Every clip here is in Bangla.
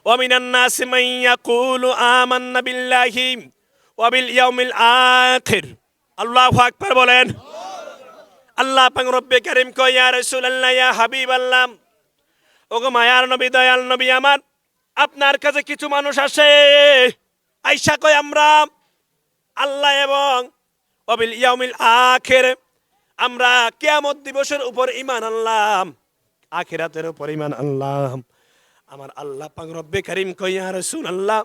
ওয়া মিনান নাসি মান ইয়াকুলু আমান্না বিল্লাহি ওয়া বিল ইয়াউমিল আখির। আল্লাহু আকবার বলেন। আল্লাহ পাক রব্বে কারীম কয়, ইয়া রাসূলুল্লাহ, ইয়া হাবিবাল্লাহ, ওগো মায়ার নবী, দয়াল নবী আমার, আপনার কাছে কিছু মানুষ আসে, আইসা কয় আমরা আল্লাহ এবং ওয়াবিল ইয়াউমিল আখির, আমরা কিয়ামত দিবসের উপর ঈমান আনলাম, আখিরাতের উপর ঈমান আনলাম। আমার আল্লাহ পাক রব্বে কারীম কয়, ইয়া রাসূলুল্লাহ,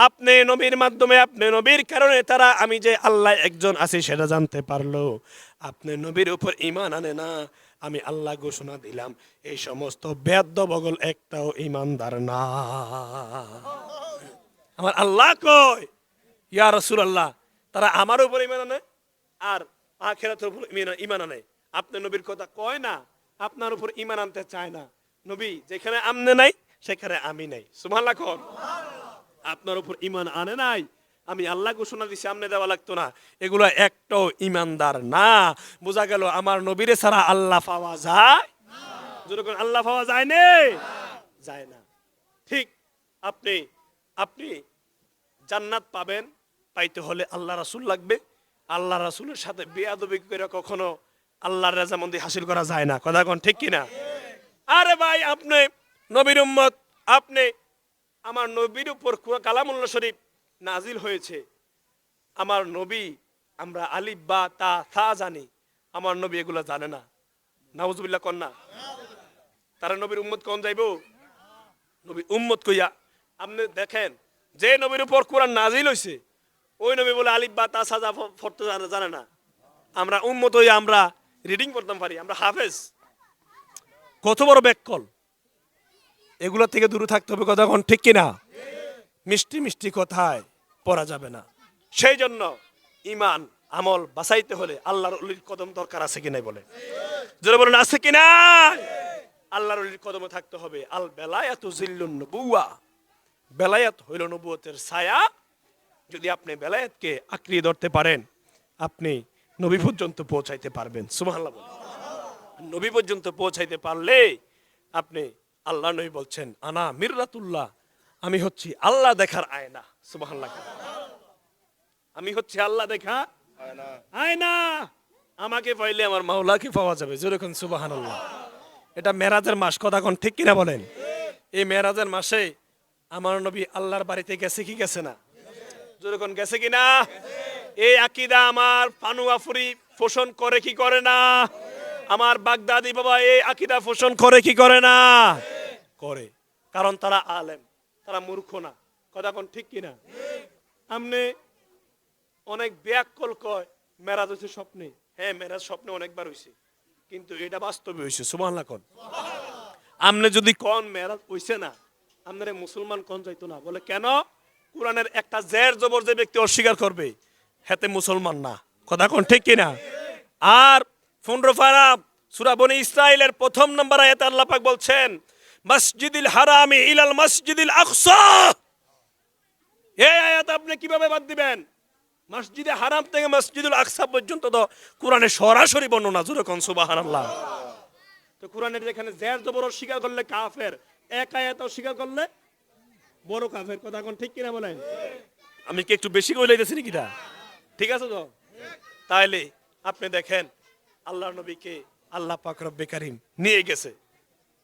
আপনি নবীর মাধ্যমে, আপনি নবীর কারণে তারা আমি যে আল্লাহ একজন আছি সেটা জানতে পারলো। আপনি নবীর উপর ঈমান আনে না, আমি আল্লাহ ঘোষণা দিলাম এই সমস্ত বেদ্য বগল একটাও ঈমানদার না। আমার আল্লাহ কয়, ইয়া রাসূলুল্লাহ, তারা আমার উপর ঈমান আনে আর আখিরাতের উপর ঈমান আনে। আপনি নবীর কথা কয় না, আপনার উপর ঈমান আনতে চায় না। নবী যেখানে আমনে নাই সেখানে আমি নাই। সুবহানাল্লাহ কোন। আপনার উপর ঈমান আনে নাই, আমি আল্লাহ ঘোষণা দিছি, আমনে দেওয়া লাগতো না। এগুলো একটাও ঈমানদার না। বোঝা গেল আমার নবীরে ছাড়া আল্লাহ পাওয়া যায় না। যখন আল্লাহ পাওয়া যায় না, যায় না। ঠিক আপনি আপনি জান্নাত পাবেন, পাইতে হলে আল্লাহ রাসূল লাগবে। আল্লাহ রাসূলের সাথে বেয়াদবি করে কখনো আল্লাহর রাজামন্দি হাসিল করা যায় না। কথা কোন ঠিক কিনা? আরে ভাই, আপনি নবীর উম্মত, আপনি আমার নবীর উপর কালামুল্লাহ শরীফ নাজিল হয়েছে। আমার নবী, আমরা আলিফ বা তা থা জানি, আমার নবী এগুলো জানে না। নাউজুবিল্লাহ কন না। তারা নবীর উম্মত কোন যাইব? নবী উম্মত কইয়া আপনি দেখেন, যে নবীর উপর কোরআন নাজিল হয়েছে ওই নবী বলে আলিফ বা তা সাজা পড়তে জানে না। আমরা উম্মত হইয়া আমরা রিডিং করতাম পারি, আমরা হাফেজ। কত বড় ব্যাককল! এগুলো থেকে দূরে থাকতে হবে। কথা কোন ঠিক কিনা? মিষ্টি মিষ্টি কথায় পড়া যাবে না। সেই জন্য ঈমান আমল বাঁচাইতে হলে আল্লাহর ওলির কদম দরকার আছে কিনা বলে, যারা বলেন আছে কিনা? আল্লাহর ওলির কদমে থাকতে হবে। আল বেলায়াতু জিল্লুন নবুওয়া, বেলায়াত হইল নবুয়তের ছায়া। যদি আপনি বেলায়াতকে আঁকড়িয়ে ধরতে পারেন, আপনি নবী পর্যন্ত পৌঁছাইতে পারবেন। সুবহানাল্লাহ বলেন। নবী পর্যন্ত পৌঁছাইতে পারলে আপনি, আল্লাহ নবী বলছেন, আনা মিররাতুল্লাহ, আমি হচ্ছি আল্লাহ দেখার আয়না। সুবহানাল্লাহ। আমি হচ্ছি আল্লাহ দেখা আয়না। আমাকে পাইলে আমার মাওলাকে পাওয়া যাবে। যেরকম সুবহানাল্লাহ। এটা মেরাজের মাস। কথা কোন ঠিক কিনা বলেন? এই মেরাজের মাসে আমার নবী আল্লাহর বাড়িতে গেছে কি গেছে না? যেরকম গেছে কিনা? এই আকীদা আমার ফানুয়াফুরি পোষণ করে কি করে না? আমার বাগদাদি বাবা এই আকীদা পোষণ করে কি করে না? করে। কারণ তারা আলেম, তারা মূর্খ না। কথা কোন ঠিক কিনা? আমনে অনেক ব্যাককল কয় মেরাজ হইছে স্বপ্নে। হ্যাঁ, মেরাজ স্বপ্নে অনেকবার হইছে, কিন্তু এটা বাস্তবে হইছে। সুবহানাল্লাহ কোন। আমনে যদি কোন মেরাজ হইছে না, আপনারা মুসলমান কোন যাইতো না। বলে কেন? কোরআনের একটা জের জবর যে ব্যক্তি অস্বীকার করবে হেতে মুসলমান না। কথা কোন ঠিক কিনা? আর 15 পারা সূরা বনী ইসরাঈলের 1 নম্বর আয়াতে আল্লাহ পাক বলছেন, মসজিদুল হারামি ইলাল মসজিদুল আকসা। এই আয়াত আপনি কিভাবে বাদ দিবেন? মসজিদে হারাম থেকে মসজিদুল আকসা পর্যন্ত তো কোরআনে সরাসরি বর্ণনা। জোরে কোন সুবহানাল্লাহ। তো কোরআনের যেখানে জের জবর অস্বীকার করলে কাফের, এক আয়াত অস্বীকার করলে বড় কাফের। কথা কোন ঠিক কিনা বলেন? আমি কি একটু বেশি কই লাইতেছি নাকি? ঠিক আছে তো? তাইলে আপনি দেখেন, আল্লাহর নবীকে আল্লাহ পাক রব্বে কারীম নিয়ে গেছে।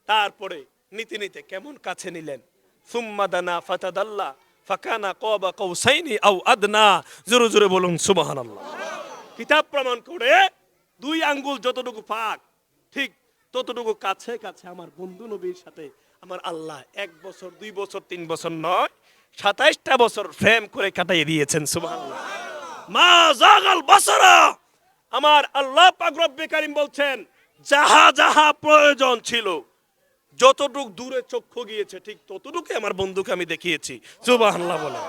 তারপরে নীতি নিতে কেমন কাছে নিলেন। সুম্মা দানা ফাতাদাল্লা ফাকানা কাবা কাউসাইনি আও আদনা। জোরে জোরে বলুন সুবহানাল্লাহ। কিতাব প্রমাণ করে 2 আঙ্গুল যতটুকু ফাঁক, ঠিক ততটুকু কাছে কাছে আমার বন্ধু নবীর সাথে আমার আল্লাহ 1 বছর 2 বছর 3 বছর নয় 27টা বছর প্রেম করে কাটাইয়ে দিয়েছেন। সুবহানাল্লাহ। মা জাগাল বাসারা। আমার আল্লাহ পাক রব্বে কারীম বলছেন, যাহা যাহা প্রয়োজন ছিল, যতটুকু দূরে চক্ষু গিয়েছে ঠিক ততটুকু আমার বন্ধুকে আমি দেখিয়েছি। সুবহানাল্লাহ বলে।